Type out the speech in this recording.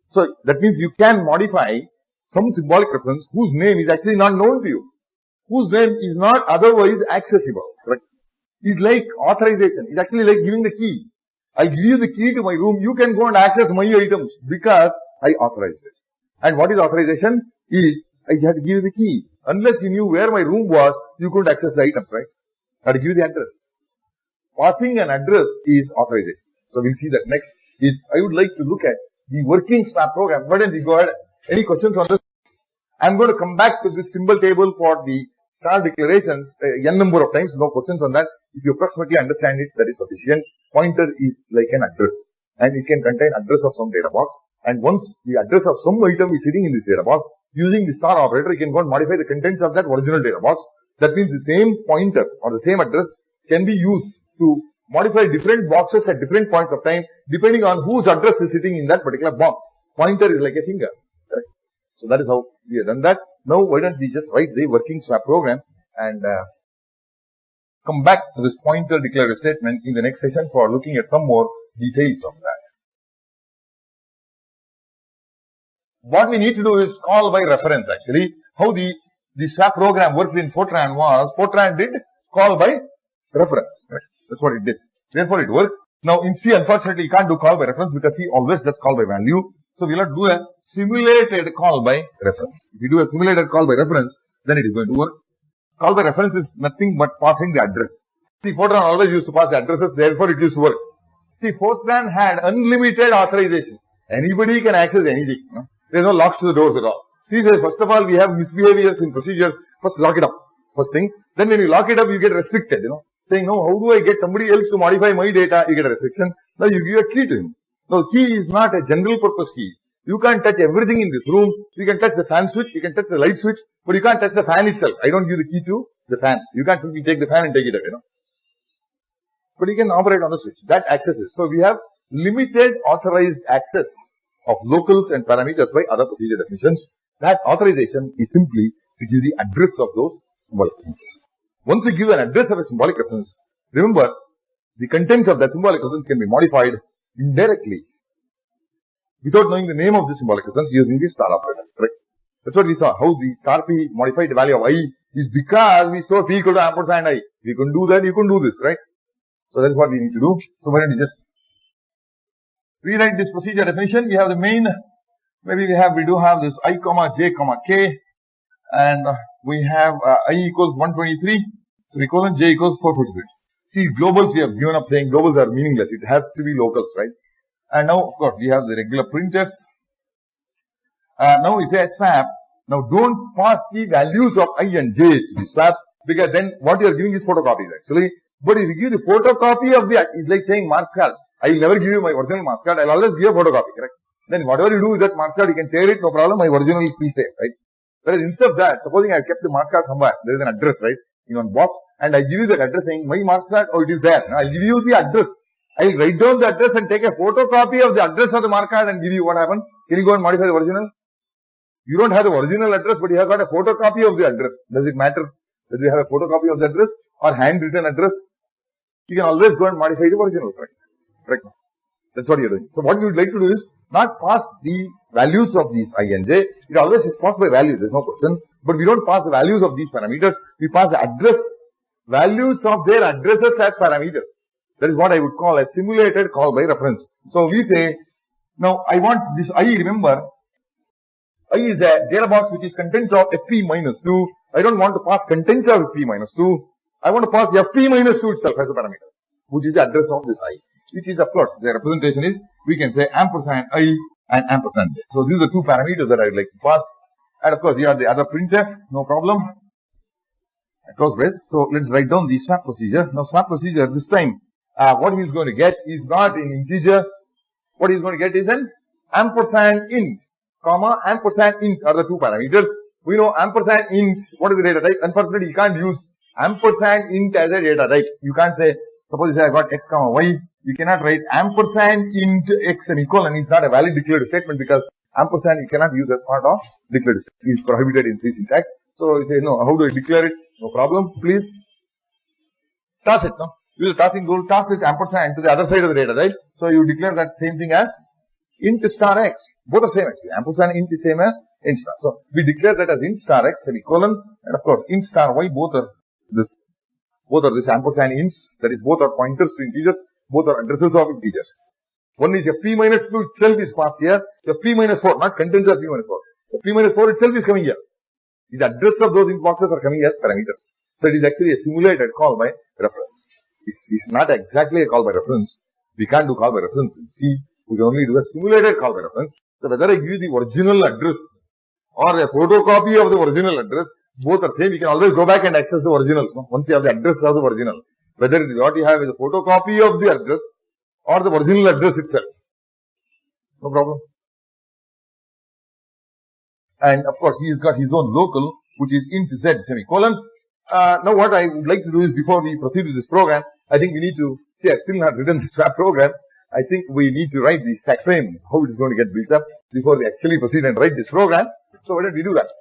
So that means you can modify some symbolic reference whose name is actually not known to you, whose name is not otherwise accessible. Correct? It's like authorization. It's actually like giving the key. I give you the key to my room. You can go and access my items because I authorized it. And what is authorization? Is I had to give you the key. Unless you knew where my room was, you couldn't access the items, right? I had to give you the address. Passing an address is authorization. So we'll see that next. I would like to look at the working swap program. Why don't we go ahead? Any questions on this? I'm going to come back to this symbol table for the star declarations n number of times. No questions on that. If you approximately understand it, that is sufficient. Pointer is like an address, and it can contain address of some data box. And once the address of some item is sitting in this data box, using the star operator, you can go and modify the contents of that original data box. That means the same pointer or the same address can be used to modify different boxes at different points of time, depending on whose address is sitting in that particular box. Pointer is like a finger. Correct? So that is how we have done that. Now, why don't we just write the working swap program and come back to this pointer declarative statement in the next session for looking at some more details of that. What we need to do is call by reference actually. How the swap program worked in Fortran was, Fortran did call by reference. Right? That's what it did. Therefore, it worked. Now, in C, unfortunately, you can't do call by reference because C always does call by value. So, we'll have to do a simulated call by reference. If you do a simulated call by reference, then it is going to work. Call by reference is nothing but passing the address. See, Fortran always used to pass the addresses, therefore it used to work. See, Fortran had unlimited authorization. Anybody can access anything. No? There's no locks to the doors at all. See, says, first of all, we have misbehaviors in procedures. First, lock it up. First thing. Then when you lock it up, you get restricted, saying, no, how do I get somebody else to modify my data? You get a restriction. Now you give a key to him. Now, key is not a general purpose key. You can't touch everything in this room. You can touch the fan switch, you can touch the light switch, but you can't touch the fan itself. I don't give the key to the fan. You can't simply take the fan and take it away, But you can operate on the switch. That accesses. So we have limited authorized access of locals and parameters by other procedure definitions. That authorization is simply to give the address of those symbolic references. Once you give an address of a symbolic reference, remember, the contents of that symbolic reference can be modified indirectly without knowing the name of the symbolic reference using the star operator. Correct? That's what we saw. How the star p modified the value of I is because we store p equal to ampersand I. If you can do that, you can do this, right? So that is what we need to do. So why don't we just rewrite this procedure definition? We have the main, maybe we do have this I, j, k, and we have I equals 123, semicolon, j equals 456. See, globals we have given up saying globals are meaningless. It has to be locals, right? And now, of course, we have the regular printfs. Now we say swap. Now don't pass the values of I and j to the swap, because then what you are giving is photocopies actually. But if you give the photocopy of the, it's like saying marks card. I will never give you my original marks card. I'll always give a photocopy, correct? Then whatever you do with that marks card, you can tear it, no problem. My original is still safe, right? Whereas instead of that, supposing I have kept the marks card somewhere, there is an address, right? In one box, and I give you that address saying my marks card, oh, it is there. Now I'll give you the address. I'll write down the address and take a photocopy of the address of the mark card and give you what happens. Can you go and modify the original? You don't have the original address, but you have got a photocopy of the address. Does it matter whether you have a photocopy of the address or handwritten address? You can always go and modify the original, correct? Correct. That's what you're doing. So what we would like to do is not pass the values of these I and j. It always is passed by value. There's no question. But we don't pass the values of these parameters. We pass the address values of their addresses as parameters. That is what I would call a simulated call by reference. So we say, now I want this I, remember, I is a data box which is contents of fp minus 2. I don't want to pass contents of fp minus 2. I want to pass fp minus 2 itself as a parameter, which is the address of this I. Which is, of course, the representation is, we can say ampersand I and ampersand j. So these are two parameters that I would like to pass. And of course, here are the other printf, no problem. Close brace. So let's write down the swap procedure. Now swap procedure, this time, what he is going to get is not an integer. What he is going to get is an ampersand int, comma, ampersand int are the two parameters. We know ampersand int, what is the data type? Unfortunately, you can't use ampersand int as a data type. You can't say, suppose you say I got x comma y, you cannot write ampersand int x semicolon. It's not a valid declarative statement because ampersand you cannot use as part of declarative statement. It is prohibited in C syntax. So you say, no, how do I declare it? No problem. Please toss it, no? Use the tossing rule, toss this ampersand to the other side of the data, right? So you declare that same thing as int star x. Both are same actually. Ampersand int is same as int star. So we declare that as int star x semicolon, and of course int star y, both are this ampersand ints, that is both are pointers to integers, both are addresses of integers. One is fp minus 2 itself is passed here, fp minus 4, not contents of p minus 4. Fp minus 4 itself is coming here. The address of those int boxes are coming as parameters. So it is actually a simulated call by reference. It's not exactly a call by reference. We can't do call by reference in C. We can only do a simulated call by reference. So whether I give you the original address or a photocopy of the original address, both are same. You can always go back and access the original. So once you have the address of the original, whether what you have is a photocopy of the address or the original address itself. No problem. And of course, he has got his own local, which is int z semicolon. Now what I would like to do is, before we proceed with this program, I think we need to, see, I've still not written the swap program. I think we need to write the stack frames, how it is going to get built up before we actually proceed and write this program. So why don't we do that?